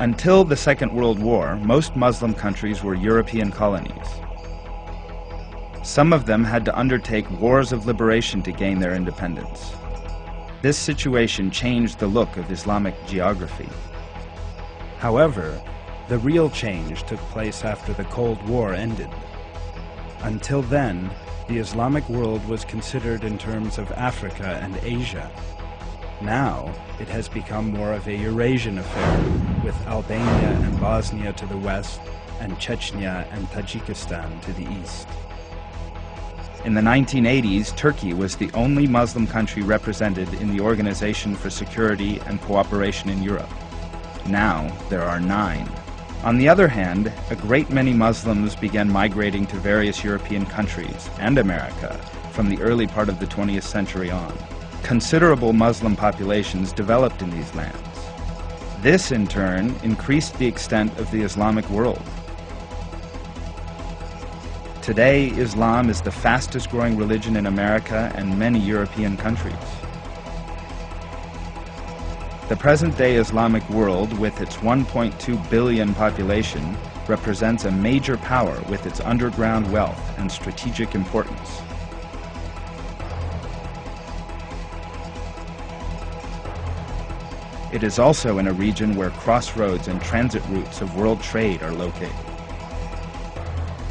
Until the Second World War, most Muslim countries were European colonies. Some of them had to undertake wars of liberation to gain their independence. This situation changed the look of Islamic geography. However, the real change took place after the Cold War ended. Until then, the Islamic world was considered in terms of Africa and Asia. Now, it has become more of a Eurasian affair, with Albania and Bosnia to the west, and Chechnya and Tajikistan to the east. In the 1980s, Turkey was the only Muslim country represented in the Organization for Security and Cooperation in Europe. Now, there are 9. On the other hand, a great many Muslims began migrating to various European countries and America from the early part of the 20th century on. Considerable Muslim populations developed in these lands. This, in turn, increased the extent of the Islamic world. Today, Islam is the fastest growing religion in America and many European countries. The present-day Islamic world, with its 1.2 billion population, represents a major power with its underground wealth and strategic importance. It is also in a region where crossroads and transit routes of world trade are located.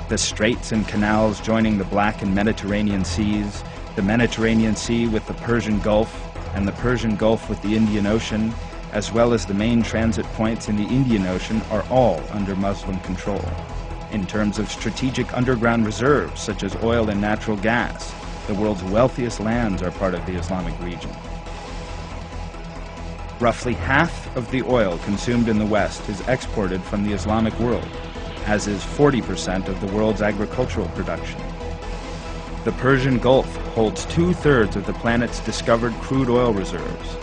The straits and canals joining the Black and Mediterranean Seas, the Mediterranean Sea with the Persian Gulf, and the Persian Gulf with the Indian Ocean, as well as the main transit points in the Indian Ocean, are all under Muslim control. In terms of strategic underground reserves, such as oil and natural gas, the world's wealthiest lands are part of the Islamic region. Roughly half of the oil consumed in the West is exported from the Islamic world, as is 40% of the world's agricultural production. The Persian Gulf holds 2/3 of the planet's discovered crude oil reserves.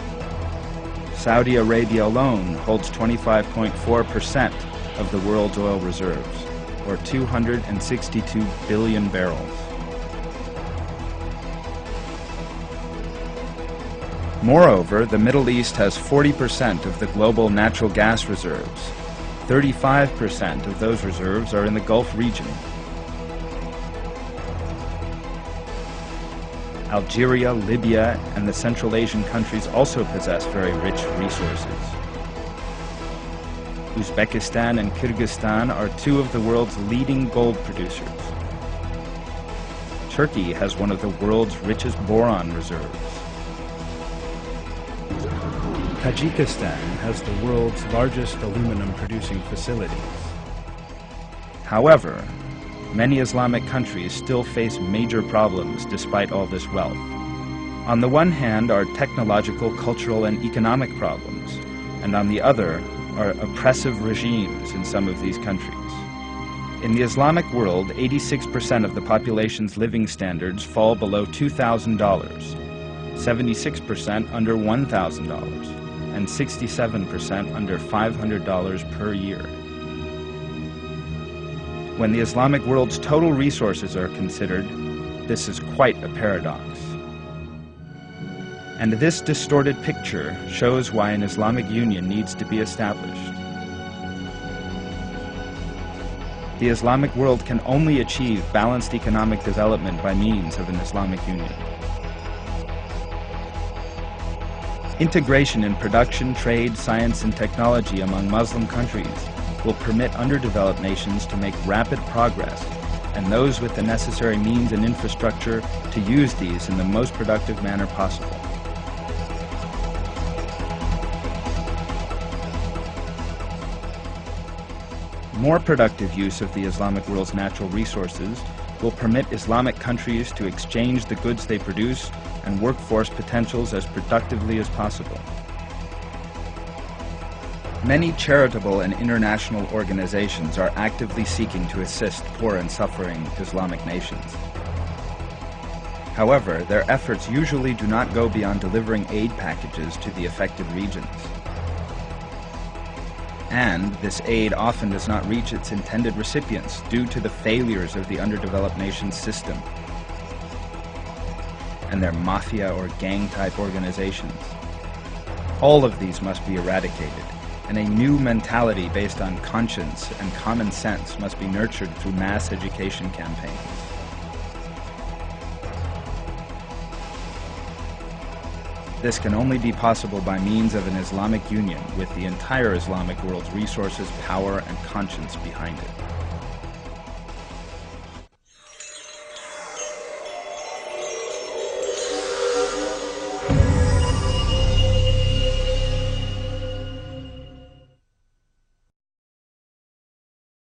Saudi Arabia alone holds 25.4% of the world's oil reserves, or 262 billion barrels. Moreover, the Middle East has 40% of the global natural gas reserves. 35% of those reserves are in the Gulf region. Algeria, Libya, and the Central Asian countries also possess very rich resources. Uzbekistan and Kyrgyzstan are 2 of the world's leading gold producers. Turkey has one of the world's richest boron reserves. Tajikistan has the world's largest aluminum-producing facilities. However, many Islamic countries still face major problems despite all this wealth. On the one hand are technological, cultural, and economic problems, and on the other are oppressive regimes in some of these countries. In the Islamic world, 86% of the population's living standards fall below $2,000, 76% under $1,000, and 67% under $500 per year. When the Islamic world's total resources are considered, this is quite a paradox. And this distorted picture shows why an Islamic Union needs to be established. The Islamic world can only achieve balanced economic development by means of an Islamic Union. Integration in production, trade, science, and technology among Muslim countries will permit underdeveloped nations to make rapid progress, and those with the necessary means and infrastructure to use these in the most productive manner possible. More productive use of the Islamic world's natural resources will permit Islamic countries to exchange the goods they produce and workforce potentials as productively as possible. Many charitable and international organizations are actively seeking to assist poor and suffering Islamic nations. However, their efforts usually do not go beyond delivering aid packages to the affected regions. And this aid often does not reach its intended recipients due to the failures of the underdeveloped nation's system and their mafia or gang-type organizations. All of these must be eradicated, and a new mentality based on conscience and common sense must be nurtured through mass education campaigns. This can only be possible by means of an Islamic union with the entire Islamic world's resources, power, and conscience behind it.